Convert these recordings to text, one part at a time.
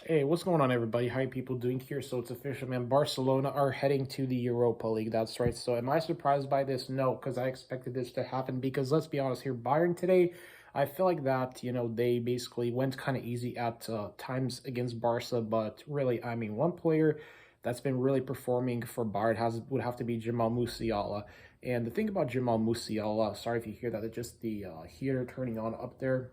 Hey, what's going on, everybody? How are people doing here? So it's official, man. Barcelona are heading to the Europa League. That's right. So am I surprised by this? No, because I expected this to happen. Because let's be honest here, Bayern today, I feel like that, they basically went kind of easy at times against Barca. But really, I mean, one player that's been really performing for Bayern would have to be Jamal Musiala. And the thing about Jamal Musiala, sorry if you hear that, it's just the heater turning on up there.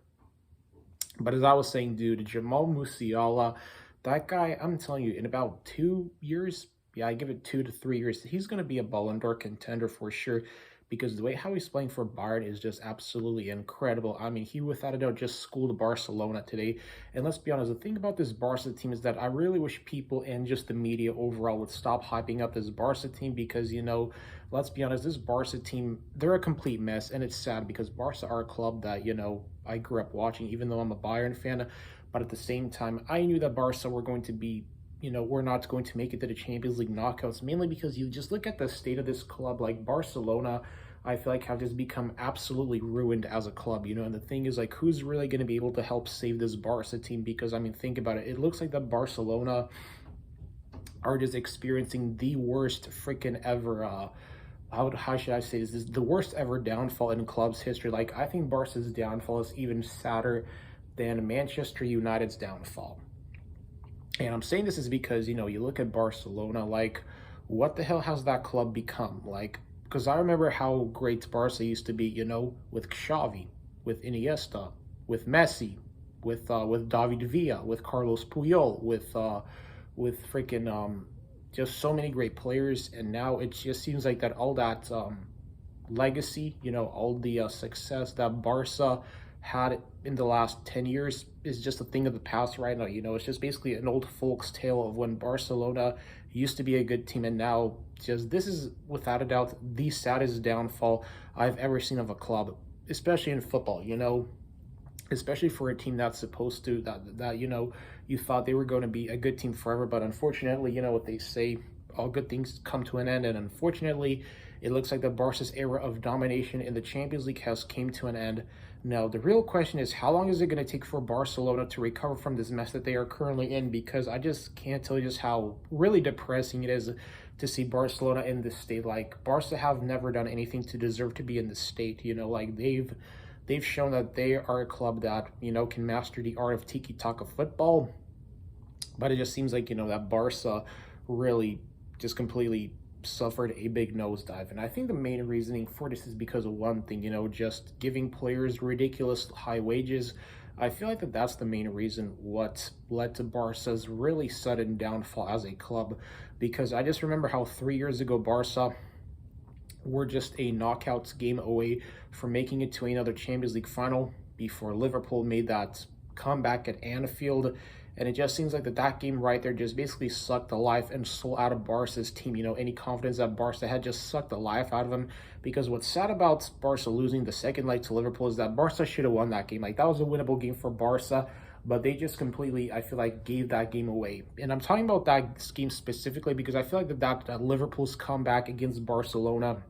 But as I was saying, dude, Jamal Musiala, that guy, I'm telling you, in about 2 years, yeah, I give it 2 to 3 years, he's going to be a Ballon d'Or contender for sure. Because the way how he's playing for Bayern is just absolutely incredible. I mean, he without a doubt just schooled Barcelona today. And let's be honest, the thing about this Barca team is that I really wish people and just the media overall would stop hyping up this Barca team because, let's be honest, this Barca team, they're a complete mess. And it's sad because Barca are a club that, I grew up watching, even though I'm a Bayern fan. But at the same time, I knew that Barca were going to be we're not going to make it to the Champions League knockouts, mainly because you just look at the state of this club, like Barcelona, I feel like have just become absolutely ruined as a club, and the thing is, like, who's really going to be able to help save this Barca team? Because, I mean, think about it. It looks like that Barcelona are just experiencing the worst freaking ever, how should I say this? This is the worst ever downfall in club's history. Like, I think Barca's downfall is even sadder than Manchester United's downfall. And I'm saying this is because, you look at Barcelona, like, what the hell has that club become? Like, because I remember how great Barca used to be, with Xavi, with Iniesta, with Messi, with David Villa, with Carlos Puyol, with freaking just so many great players. And now it just seems like that all that legacy, all the success that Barca had in the last 10 years is just a thing of the past right now. It's just basically an old folks tale of when Barcelona used to be a good team, and now just this is without a doubt the saddest downfall I've ever seen of a club, especially in football, especially for a team that's supposed to that you thought they were going to be a good team forever. But unfortunately, what they say, all good things come to an end, and unfortunately it looks like the Barca's era of domination in the Champions League has came to an end. Now, the real question is, how long is it going to take for Barcelona to recover from this mess that they are currently in? Because I just can't tell you just how really depressing it is to see Barcelona in this state. Like, Barca have never done anything to deserve to be in this state. Like they've shown that they are a club that, can master the art of tiki-taka football. But it just seems like, that Barca really just completely suffered a big nosedive. And I think the main reasoning for this is because of one thing, just giving players ridiculous high wages. I feel like that's the main reason what led to Barca's really sudden downfall as a club. Because I just remember how 3 years ago Barca were just a knockouts game away from making it to another Champions League final before Liverpool made that comeback at Anfield. And it just seems like that game right there just basically sucked the life and soul out of Barca's team. Any confidence that Barca had just sucked the life out of them. Because what's sad about Barca losing the second leg to Liverpool is that Barca should have won that game. Like, that was a winnable game for Barca, but they just completely, I feel like, gave that game away. And I'm talking about that game specifically because I feel like that Liverpool's comeback against Barcelona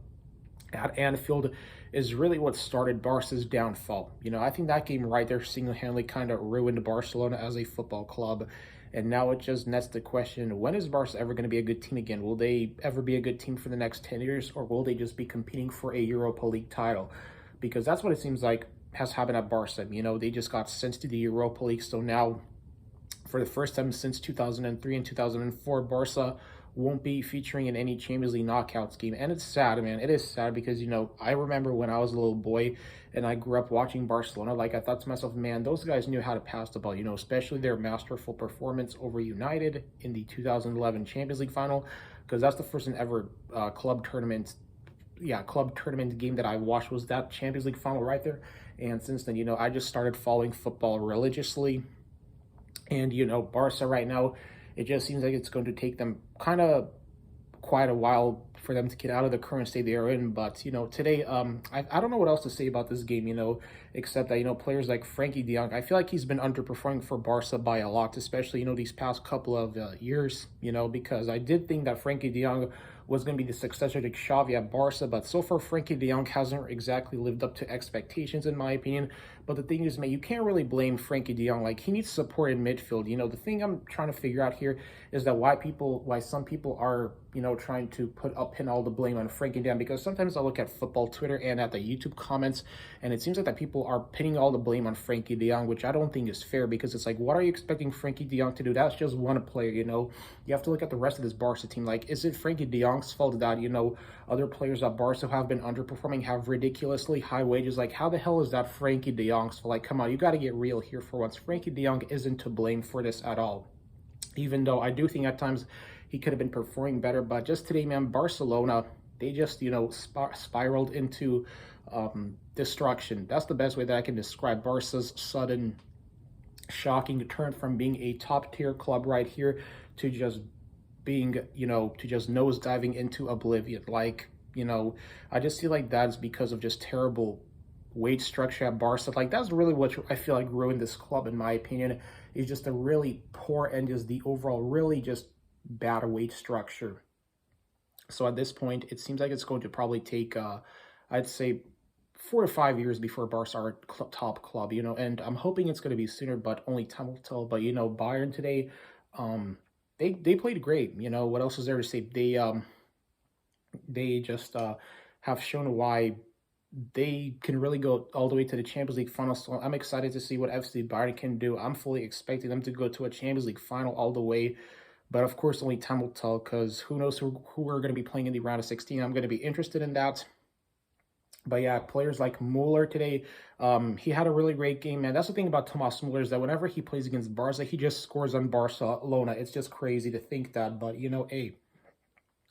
at Anfield is really what started Barca's downfall. I think that game right there single-handedly kind of ruined Barcelona as a football club. And now it just nets the question, when is Barca ever going to be a good team again? Will they ever be a good team for the next 10 years, or will they just be competing for a Europa League title? Because that's what it seems like has happened at Barca. They just got sent to the Europa League, so now for the first time since 2003 and 2004, Barca won't be featuring in any Champions League knockouts game. And it's sad, man. It is sad because, I remember when I was a little boy and I grew up watching Barcelona, like, I thought to myself, man, those guys knew how to pass the ball, especially their masterful performance over United in the 2011 Champions League final, because that's the first and ever club tournament game that I watched was that Champions League final right there. And since then, I just started following football religiously. And, Barca right now, it just seems like it's going to take them kind of quite a while for them to get out of the current state they are in. But, today, I don't know what else to say about this game, except that, players like Frankie de Jong, I feel like he's been underperforming for Barca by a lot, especially, these past couple of years, because I did think that Frankie de Jong was going to be the successor to Xavi at Barca, but so far Frankie de Jong hasn't exactly lived up to expectations in my opinion. But the thing is, man, you can't really blame Frankie de Jong. Like, he needs support in midfield. You know, the thing I'm trying to figure out here is that why some people are, you know, trying to pin all the blame on Frankie de Jong, because sometimes I look at football Twitter and at the YouTube comments, and it seems like that people are pinning all the blame on Frankie de Jong, which I don't think is fair, because it's like, what are you expecting Frankie de Jong to do? That's just one player, you know. You have to look at the rest of this Barca team. Like, is it Frankie de Jong's fault that, you know, other players at Barca have been underperforming, have ridiculously high wages? Like, how the hell is that Frankie de Jong's fault? Like, come on, you got to get real here for once. Frankie de Jong isn't to blame for this at all, even though I do think at times he could have been performing better. But just today, man, Barcelona, they just, you know, spiraled into destruction. That's the best way that I can describe Barca's sudden, shocking turn from being a top-tier club right here to just being, you know, to just nosediving into oblivion. Like, you know, I just feel like that's because of just terrible wage structure at Barca. Like, that's really what I feel like ruined this club, in my opinion, is just a really poor and just the overall really just bad wage structure. So at this point, it seems like it's going to probably take, I'd say, 4 or 5 years before Barca are a top club, you know, and I'm hoping it's going to be sooner, but only time will tell. But, you know, Bayern today, they played great. You know, what else is there to say? They just have shown why they can really go all the way to the Champions League final. So I'm excited to see what FC Bayern can do. I'm fully expecting them to go to a Champions League final all the way. But of course, only time will tell, because who knows who are going to be playing in the round of 16. I'm going to be interested in that. But yeah, players like Muller today, he had a really great game, man. That's the thing about Thomas Muller, is that whenever he plays against Barca, he just scores on Barcelona. It's just crazy to think that. But, you know, hey,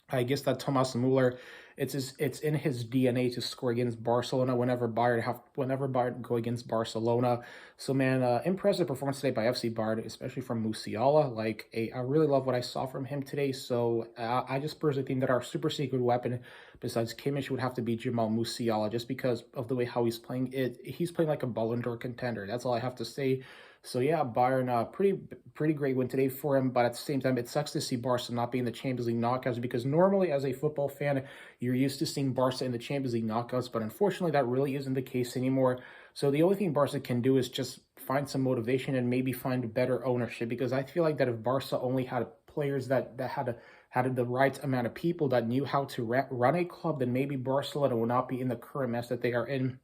I guess that Thomas Muller, it's in his DNA to score against Barcelona whenever Bayern go against Barcelona. So, man, impressive performance today by FC Bayern, especially from Musiala. Like, I really love what I saw from him today. So I just personally think that our super secret weapon besides Kimmich would have to be Jamal Musiala, just because of the way how he's playing. He's playing like a Ballon d'Or contender. That's all I have to say. So yeah, Bayern, pretty great win today for him. But at the same time, it sucks to see Barca not be in the Champions League knockouts, because normally as a football fan, you're used to seeing Barca in the Champions League knockouts. But unfortunately, that really isn't the case anymore. So the only thing Barca can do is just find some motivation and maybe find better ownership, because I feel like that if Barca only had players that had the right amount of people that knew how to run a club, then maybe Barcelona will not be in the current mess that they are in.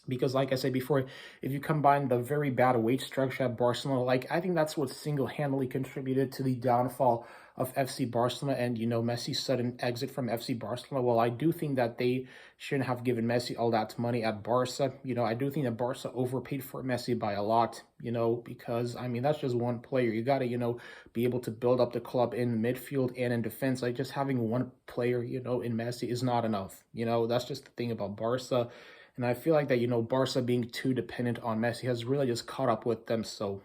Because like I said before, if you combine the very bad wage structure at Barcelona, like, I think that's what single-handedly contributed to the downfall of FC Barcelona and, you know, Messi's sudden exit from FC Barcelona. Well, I do think that they shouldn't have given Messi all that money at Barca. You know, I do think that Barca overpaid for Messi by a lot, you know, because, I mean, that's just one player. You got to, you know, be able to build up the club in midfield and in defense. Like, just having one player, you know, in Messi is not enough. You know, that's just the thing about Barca. And I feel like that, you know, Barca being too dependent on Messi has really just caught up with them. So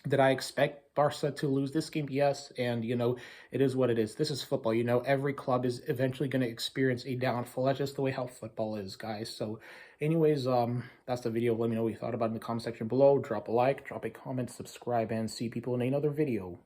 did I expect Barca to lose this game? Yes. And, you know, it is what it is. This is football. You know, every club is eventually going to experience a downfall. That's just the way how football is, guys. So anyways, that's the video. Let me know what you thought about it in the comment section below. Drop a like, drop a comment, subscribe, and see people in another video.